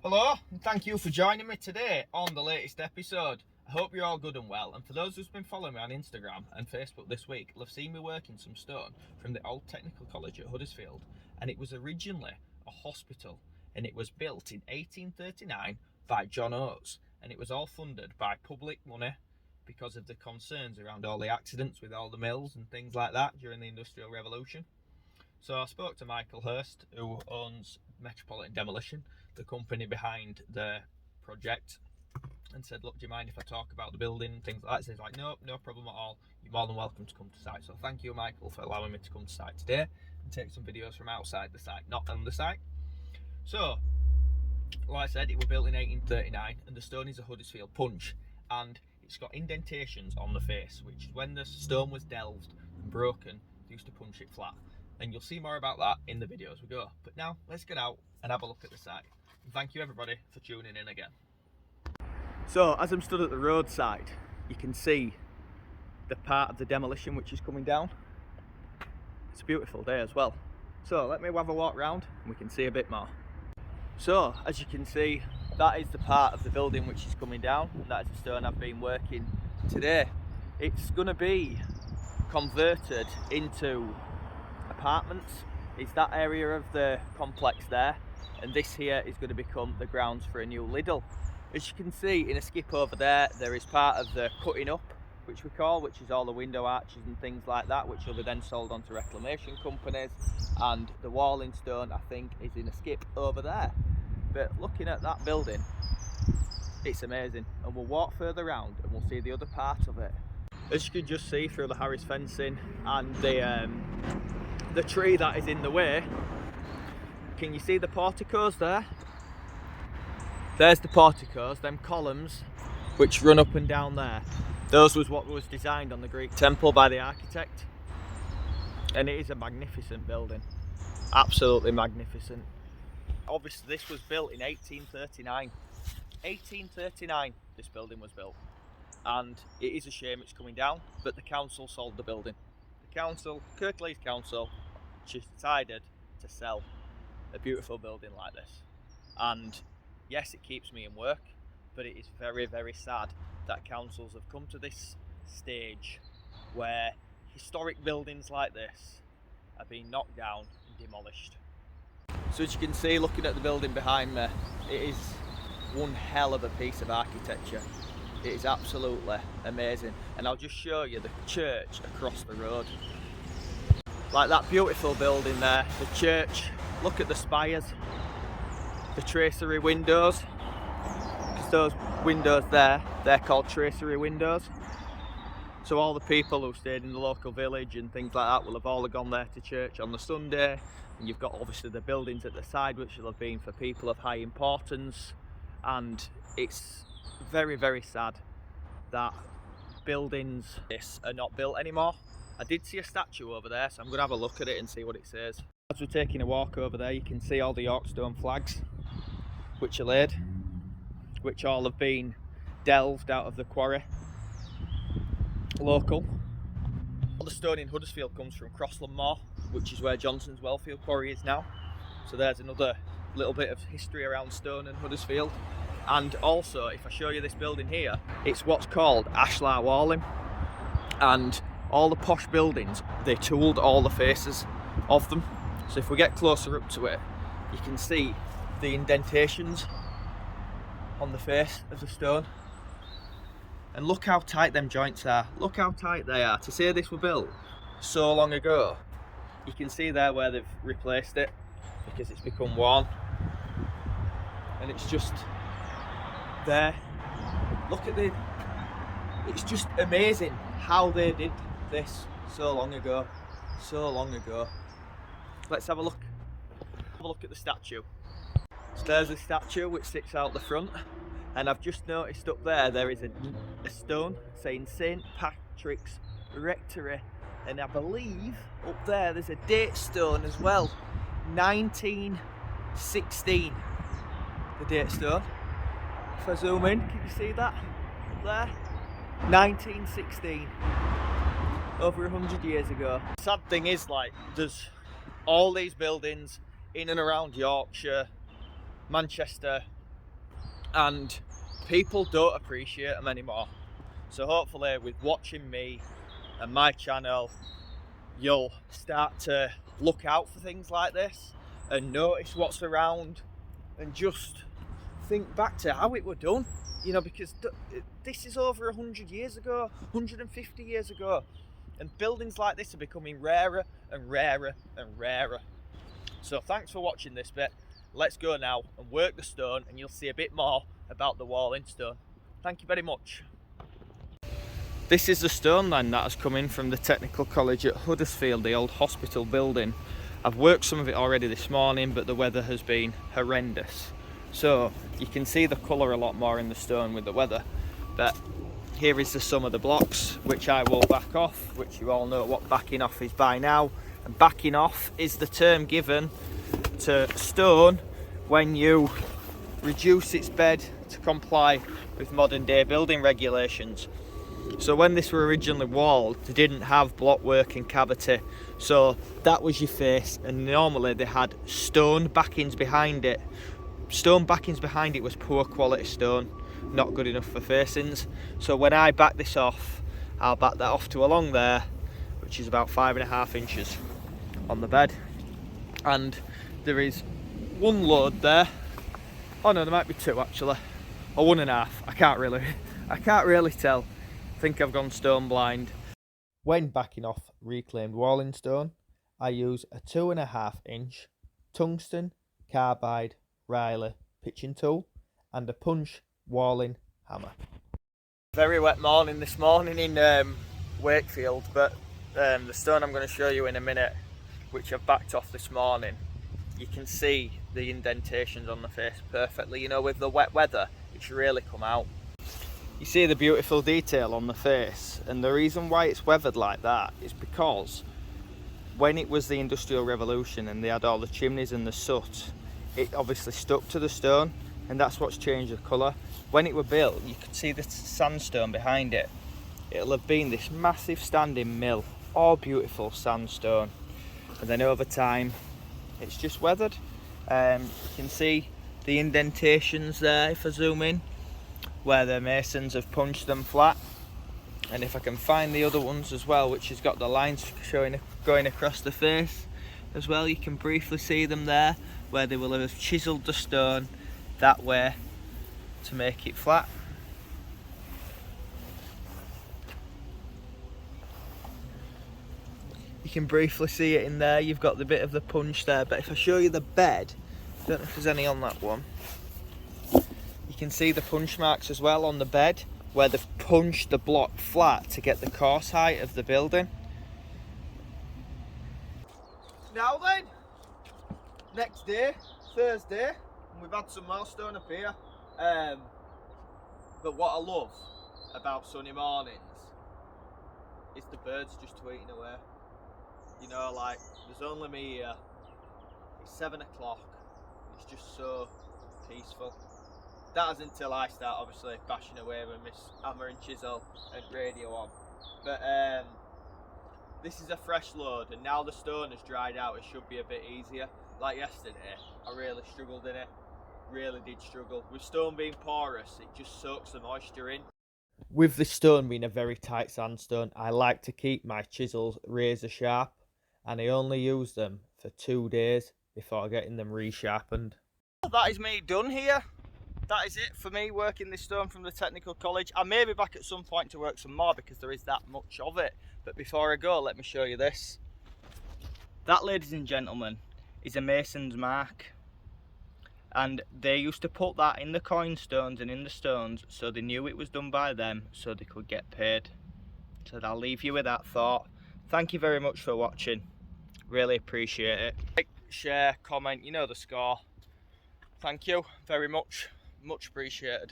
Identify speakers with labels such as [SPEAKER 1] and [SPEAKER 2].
[SPEAKER 1] Hello, and thank you for joining me today on the latest episode. I hope you're all good and well, and for those who've been following me on Instagram and Facebook this week, you'll have seen me working some stone from the old technical college at Huddersfield, and it was originally a hospital, and it was built in 1839 by John Oates, and it was all funded by public money because of the concerns around all the accidents with all the mills and things like that during the Industrial Revolution. So I spoke to Michael Hurst, who owns Metropolitan Demolition, the company behind the project, and said, look, do you mind if I talk about the building and things like that? So he's like, no problem at all. You're more than welcome to come to site. So thank you, Michael, for allowing me to come to site today and take some videos from outside the site, not on the site. So, like I said, it was built in 1839, and the stone is a Huddersfield punch, and it's got indentations on the face, which when the stone was delved and broken, they used to punch it flat. And you'll see more about that in the video as we go. But now, let's get out and have a look at the site. And thank you everybody for tuning in again. So, as I'm stood at the roadside, you can see the part of the demolition which is coming down. It's a beautiful day as well. So, let me have a walk round and we can see a bit more. So, as you can see, that is the part of the building which is coming down, and that is the stone I've been working today. It's going to be converted into apartments. It's that area of the complex there, and this here is going to become the grounds for a new Lidl. As you can see in a skip over there, there is part of the cutting up, which we call, which is all the window arches and things like that, which will be then sold on to reclamation companies, and the walling stone I think is in a skip over there. But looking at that building, it's amazing, and we'll walk further around and we'll see the other part of it. As you can just see through the Harris fencing and the tree that is in the way, can you see the porticos there? There's the porticos, them columns which run up and down there. Those was what was designed on the Greek temple by the architect, and it is a magnificent building, absolutely magnificent. Obviously this was built in 1839. 1839 this building was built, and it is a shame it's coming down, but the council sold the building. The council, Kirklees Council, just decided to sell a beautiful building like this. And yes, it keeps me in work, but it is very, very sad that councils have come to this stage where historic buildings like this are being knocked down and demolished. So as you can see, looking at the building behind me, it is one hell of a piece of architecture. It is absolutely amazing, and I'll just show you the church across the road. Like that beautiful building there, the church. Look at the spires, the tracery windows, because those windows there, they're called tracery windows. So all the people who stayed in the local village and things like that will have all gone there to church on the Sunday. And you've got obviously the buildings at the side which will have been for people of high importance, and it's very, very sad that buildings like this are not built anymore. I did see a statue over there, so I'm going to have a look at it and see what it says. As we're taking a walk over there, you can see all the Yorkstone flags which are laid, which all have been delved out of the quarry. Local. All the stone in Huddersfield comes from Crossland Moor, which is where Johnson's Wellfield quarry is now. So there's another little bit of history around stone in Huddersfield. And also, if I show you this building here, it's what's called ashlar walling, and all the posh buildings, they tooled all the faces of them. So if we get closer up to it, you can see the indentations on the face of the stone. And look how tight them joints are. Look how tight they are. To say this were built so long ago, you can see there where they've replaced it because it's become worn. And it's just there. Look at the, it's just amazing how they did this so long ago. So long ago. Let's have a look. Have a look at the statue. So there's a statue which sits out the front, and I've just noticed up there is a stone saying St Patrick's Rectory, and I believe up there's a date stone as well, 1916, the date stone. If I zoom in, can you see that up there? 1916, over 100 years ago. The sad thing is, like, there's all these buildings in and around Yorkshire, Manchester, and people don't appreciate them anymore. So hopefully with watching me and my channel, you'll start to look out for things like this and notice what's around and just think back to how it were done, you know, because this is over 100 years ago, 150 years ago, and buildings like this are becoming rarer and rarer and rarer. So thanks for watching this bit. Let's go now and work the stone, and you'll see a bit more about the wall in stone. Thank you very much. This is the stone then that has come in from the Technical College at Huddersfield, the old hospital building. I've worked some of it already this morning, but the weather has been horrendous. So you can see the colour a lot more in the stone with the weather. But here is the sum of the blocks, which I will back off, which you all know what backing off is by now. And backing off is the term given to stone when you reduce its bed to comply with modern day building regulations. So when this were originally walled, they didn't have blockwork and cavity, so that was your face, and normally they had stone backings behind it. Stone backings behind it was poor quality stone, not good enough for facings. So when I back this off, I'll back that off to along there, which is about 5.5 inches on the bed. And there is one load there. Oh no, there might be two actually, or 1.5. I can't really tell. I think I've gone stone blind. When backing off reclaimed walling stone, I use a 2.5 inch tungsten carbide Riley pitching tool and a punch walling hammer. Very wet morning this morning in Wakefield, but the stone I'm going to show you in a minute, which I've backed off this morning, you can see the indentations on the face perfectly. You know, with the wet weather, it's really come out. You see the beautiful detail on the face, and the reason why it's weathered like that is because when it was the Industrial Revolution and they had all the chimneys and the soot, it obviously stuck to the stone, and that's what's changed the colour. When it were built, you could see the sandstone behind it. It'll have been this massive standing mill, all beautiful sandstone, and then over time it's just weathered. You can see the indentations there if I zoom in, where the masons have punched them flat, and if I can find the other ones as well, which has got the lines showing going across the face as well, you can briefly see them there, where they will have chiselled the stone that way to make it flat. You can briefly see it in there, you've got the bit of the punch there, but if I show you the bed, I don't know if there's any on that one, you can see the punch marks as well on the bed, where they've punched the block flat to get the course height of the building. Now then, next day, Thursday, and we've had some more stone up here. But what I love about sunny mornings is the birds just tweeting away. You know, like, there's only me here, it's 7 o'clock, it's just so peaceful. That is until I start obviously bashing away with my hammer and chisel and radio on. But this is a fresh load, and now the stone has dried out, it should be a bit easier. Like yesterday, I really struggled in it, really did struggle. With stone being porous, it just soaks the moisture in. With the stone being a very tight sandstone, I like to keep my chisels razor sharp, and I only use them for 2 days before getting them resharpened. That is me done here. That is it for me working this stone from the Technical College. I may be back at some point to work some more because there is that much of it. But before I go, let me show you this. That, ladies and gentlemen, is a mason's mark. And they used to put that in the coin stones and in the stones so they knew it was done by them, so they could get paid. So I'll leave you with that thought. Thank you very much for watching. Really appreciate it. Like, share, comment, you know the score. Thank you very much. Much appreciated.